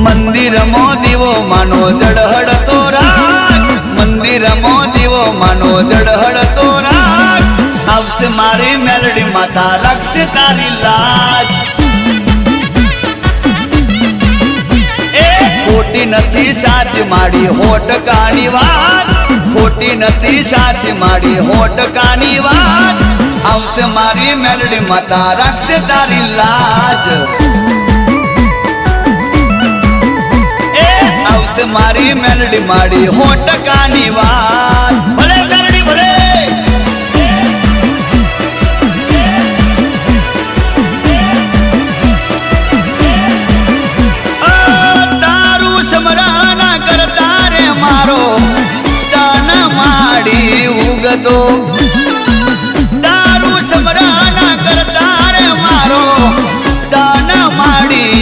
મંદિરમાં દીવો માનો જડહડતો રાગ, મંદિરમાં દીવો માનો જડહડતો રાગ, આવશે મારી મેલડી માતા રાખશે તારી લાજ. એ ખોટી નથી સાચી માડી હોટકાની વાત, ખોટી નથી સાચી માડી હોટકાની વાત, આવશે મારી મેલડી માતા રાખશે તારી લાજ. આવશે મારી મેલડી માડી હોટકાની વાત. ભલે મેલડી ભલે. તારું સમરાના કરતા રે મારો દાન માડી ઉગતો